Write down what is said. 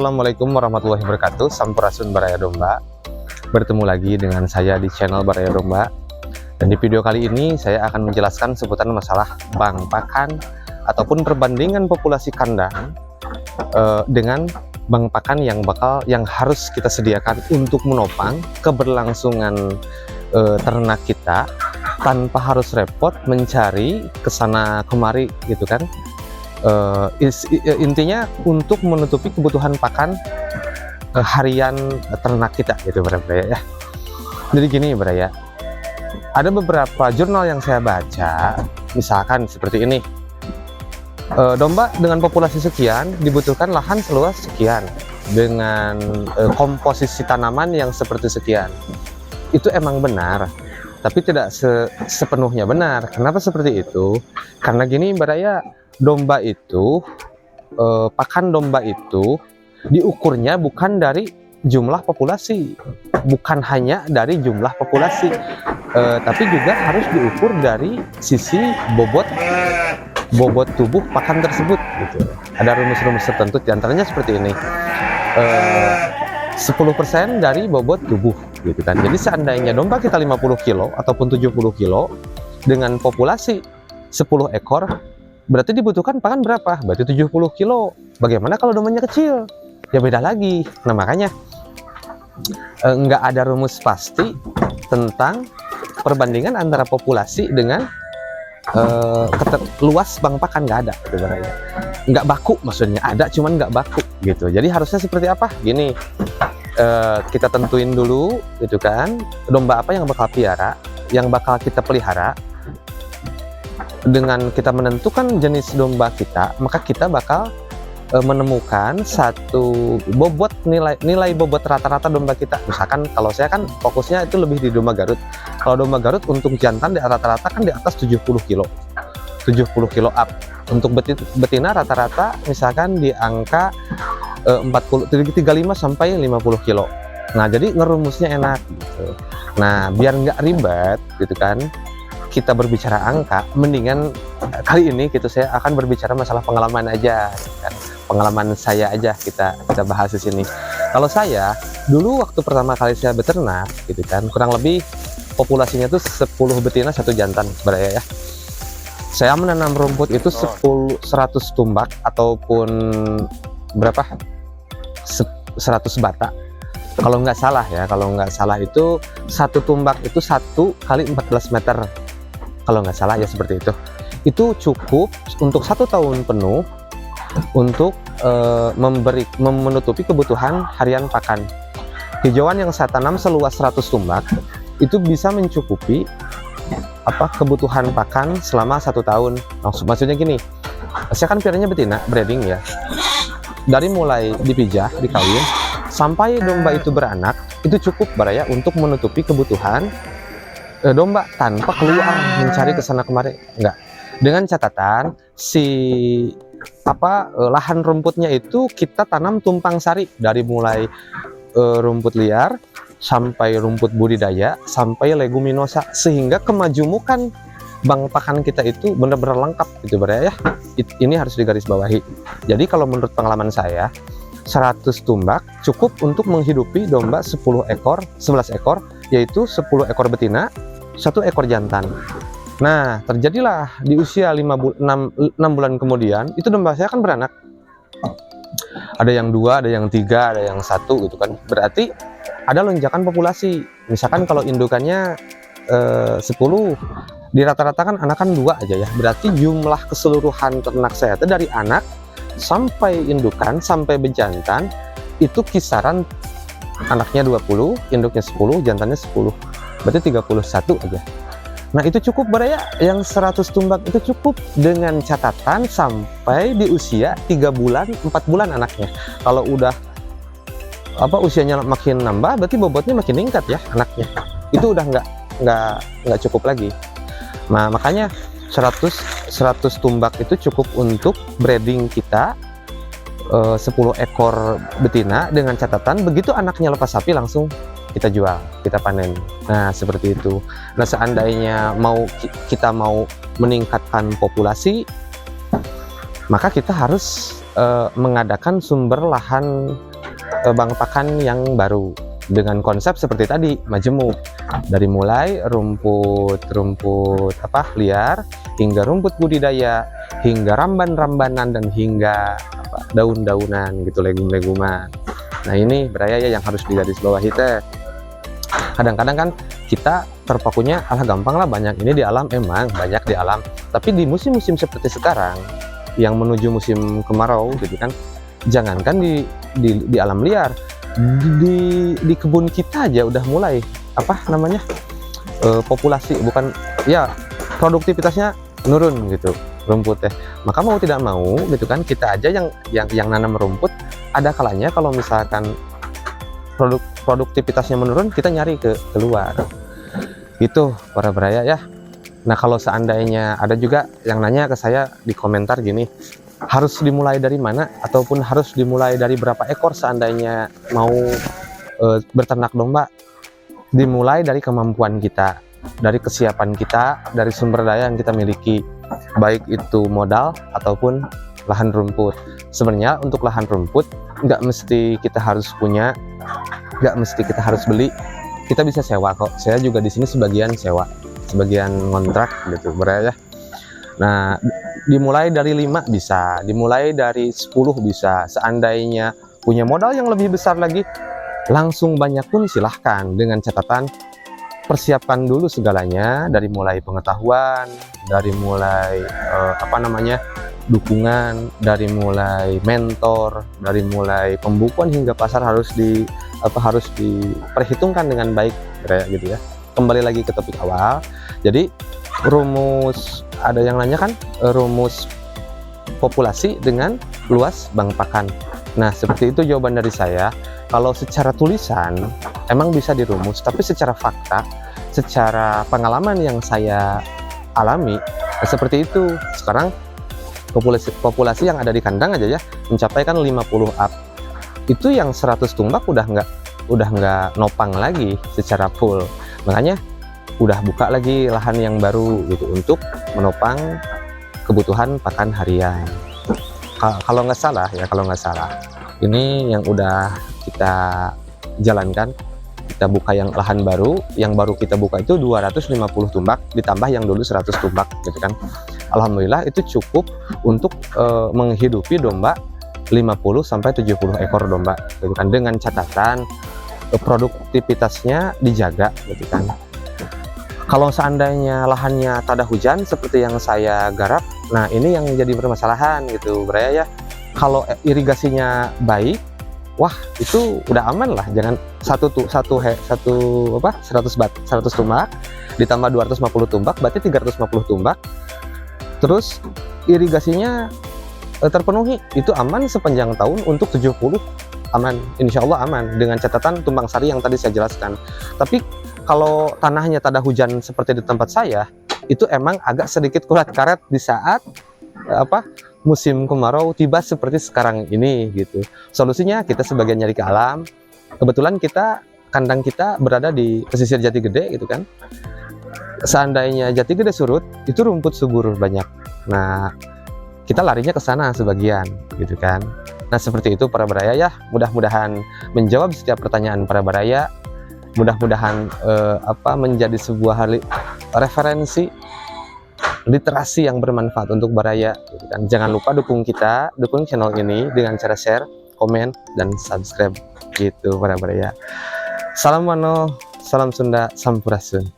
Assalamualaikum warahmatullahi wabarakatuh. Sampurasun Baraya Domba. Bertemu lagi dengan saya di channel Baraya Domba. Dan di video kali ini saya akan menjelaskan seputar masalah bank pakan ataupun perbandingan populasi kandang dengan bank pakan yang harus kita sediakan untuk menopang keberlangsungan ternak kita tanpa harus repot mencari kesana kemari gitu kan. Intinya untuk menutupi kebutuhan pakan harian ternak kita gitu Baraya ya. Jadi gini Baraya, ada beberapa jurnal yang saya baca, misalkan seperti ini, domba dengan populasi sekian dibutuhkan lahan seluas sekian dengan komposisi tanaman yang seperti sekian. Itu emang benar, tapi tidak sepenuhnya benar. Kenapa seperti itu? Karena gini Baraya, domba itu, pakan domba itu diukurnya bukan dari jumlah populasi, bukan hanya dari jumlah populasi, tapi juga harus diukur dari sisi bobot tubuh pakan tersebut gitu. Ada rumus-rumus tertentu, diantaranya seperti ini, 10% dari bobot tubuh gitu kan. Jadi seandainya domba kita 50 kilo ataupun 70 kilo dengan populasi 10 ekor, berarti dibutuhkan pakan berapa? Berarti 70 kilo. Bagaimana kalau dombanya kecil? Ya beda lagi. Nah makanya nggak ada rumus pasti tentang perbandingan antara populasi dengan luas bank pakan, nggak ada gitu Baraya. Nggak baku, maksudnya ada cuman nggak baku gitu. Jadi harusnya seperti apa? Gini, kita tentuin dulu gitu kan, domba apa yang bakal kita pelihara. Dengan kita menentukan jenis domba kita, maka kita bakal menemukan satu bobot nilai bobot rata-rata domba kita. Misalkan kalau saya kan fokusnya itu lebih di domba Garut. Kalau domba Garut untuk jantan rata-rata kan di atas 70 kilo up. Untuk betina rata-rata misalkan di angka 35 sampai 50 kilo. Nah jadi ngerumusnya enak gitu. Nah biar nggak ribet gitu kan, kita berbicara angka, mendingan kali ini gitu saya akan berbicara masalah pengalaman aja kan. Pengalaman saya aja kita bahas di sini. Kalau saya dulu waktu pertama kali saya beternak gitu kan, kurang lebih populasinya tuh 10 betina 1 jantan Baraya ya. Saya menanam rumput itu 100 tumbak ataupun berapa? 100 bata. Kalau nggak salah ya, itu satu tumbak itu 1 kali 14 meter. Kalau nggak salah ya seperti itu. Itu cukup untuk 1 tahun penuh untuk menutupi kebutuhan harian pakan. Hijauan yang saya tanam seluas 100 tumbak itu bisa mencukupi kebutuhan pakan selama 1 tahun. Maksudnya gini, saya kan piaranya betina, breeding ya. Dari mulai dipijah, dikawin, sampai domba itu beranak, itu cukup Baraya untuk menutupi kebutuhan domba tanpa keluar mencari kesana kemari. Enggak. Dengan catatan lahan rumputnya itu kita tanam tumpang sari, dari mulai rumput liar sampai rumput budidaya sampai leguminosa, sehingga kemajemukan bank pakan kita itu benar-benar lengkap gitu Baraya ya. Ini harus digarisbawahi. Jadi kalau menurut pengalaman saya, 100 tumbak cukup untuk menghidupi domba 11 ekor, yaitu 10 ekor betina, 1 ekor jantan. Nah, terjadilah di usia 6 bulan kemudian, itu domba saya kan beranak. Ada yang 2, ada yang 3, ada yang 1 gitu kan. Berarti ada lonjakan populasi. Misalkan kalau indukannya 10, di rata-rata kan anakan 2 aja ya. Berarti jumlah keseluruhan ternak saya itu dari anak sampai indukan sampai bejantan itu kisaran anaknya 20, induknya 10, jantannya 10. Berarti 31 aja. Nah itu cukup Baraya, yang 100 tumbak itu cukup dengan catatan sampai di usia 3 bulan, 4 bulan anaknya. Kalau udah usianya makin nambah, berarti bobotnya makin meningkat ya anaknya. Itu udah nggak cukup lagi. Nah makanya 100 tumbak itu cukup untuk breeding kita 10 ekor betina, dengan catatan begitu anaknya lepas sapi langsung kita jual, kita panen. Nah seperti itu. Nah seandainya kita mau meningkatkan populasi, maka kita harus mengadakan sumber lahan bank pakan yang baru dengan konsep seperti tadi, majemuk, dari mulai rumput liar hingga rumput budidaya, hingga ramban-rambanan, dan hingga daun-daunan gitu, legum-leguman. Nah ini beraya ya yang harus digarisbawahi teh. Kadang-kadang kan kita terpakunya gampang lah, banyak ini di alam, emang banyak di alam, tapi di musim-musim seperti sekarang yang menuju musim kemarau gitu kan, jangankan di alam liar, di kebun kita aja udah mulai populasi, bukan ya, produktivitasnya menurun gitu rumput teh. Maka mau tidak mau gitu kan, kita aja yang nanam rumput, ada kalanya kalau misalkan produktivitasnya menurun, kita nyari ke luar gitu para beraya ya. Nah kalau seandainya ada juga yang nanya ke saya di komentar gini, harus dimulai dari mana ataupun harus dimulai dari berapa ekor seandainya mau berternak domba. Dimulai dari kemampuan kita, dari kesiapan kita, dari sumber daya yang kita miliki, baik itu modal ataupun lahan rumput. Sebenarnya untuk lahan rumput nggak mesti kita harus punya, nggak mesti kita harus beli, kita bisa sewa kok. Saya juga di sini sebagian sewa, sebagian ngontrak gitu beraya. Nah dimulai dari 5 bisa, dimulai dari 10 bisa. Seandainya punya modal yang lebih besar lagi, langsung banyak pun silahkan, dengan catatan persiapkan dulu segalanya, dari mulai pengetahuan, dari mulai dukungan, dari mulai mentor, dari mulai pembukuan hingga pasar harus diperhitungkan dengan baik kayak gitu ya. Kembali lagi ke topik awal, jadi rumus, ada yang nanya kan, rumus populasi dengan luas bank pakan. Nah seperti itu jawaban dari saya. Kalau secara tulisan emang bisa dirumus, tapi secara fakta, secara pengalaman yang saya alami, seperti itu. Sekarang populasi yang ada di kandang aja ya mencapai kan 50 up. Itu yang 100 tumbak udah nggak nopang lagi secara full. Makanya udah buka lagi lahan yang baru gitu untuk menopang kebutuhan pakan harian. Kalau nggak salah ya, ini yang udah kita jalankan, kita buka yang lahan baru, yang baru kita buka itu 250 tumbak ditambah yang dulu 100 tumbak gitu kan. Alhamdulillah itu cukup untuk menghidupi domba 50-70 ekor domba gitu kan, dengan catatan produktivitasnya dijaga gitu kan. Kalau seandainya lahannya tak ada hujan seperti yang saya garap, nah ini yang jadi permasalahan gitu beraya ya. Kalau irigasinya baik, wah itu udah aman lah. Jangan 100 tumbak ditambah 250 tumbak berarti 350 tumbak, terus irigasinya terpenuhi, itu aman sepanjang tahun untuk 70 aman, insya Allah aman, dengan catatan tumpang sari yang tadi saya jelaskan. Tapi kalau tanahnya tak ada hujan seperti di tempat saya, itu emang agak sedikit kurat karet di saat musim kemarau tiba seperti sekarang ini gitu. Solusinya kita sebagian nyari ke alam. Kebetulan kandang kita berada di pesisir Jati Gede gitu kan. Seandainya Jati Gede surut, itu rumput subur banyak. Nah, kita larinya ke sana sebagian gitu kan. Nah, seperti itu para baraya ya. Mudah-mudahan menjawab setiap pertanyaan para baraya. Mudah-mudahan menjadi sebuah referensi literasi yang bermanfaat untuk baraya gitu kan. Jangan lupa dukung channel ini dengan cara share, komen, dan subscribe gitu para baraya. Salam Mano, salam Sunda, sampurasun.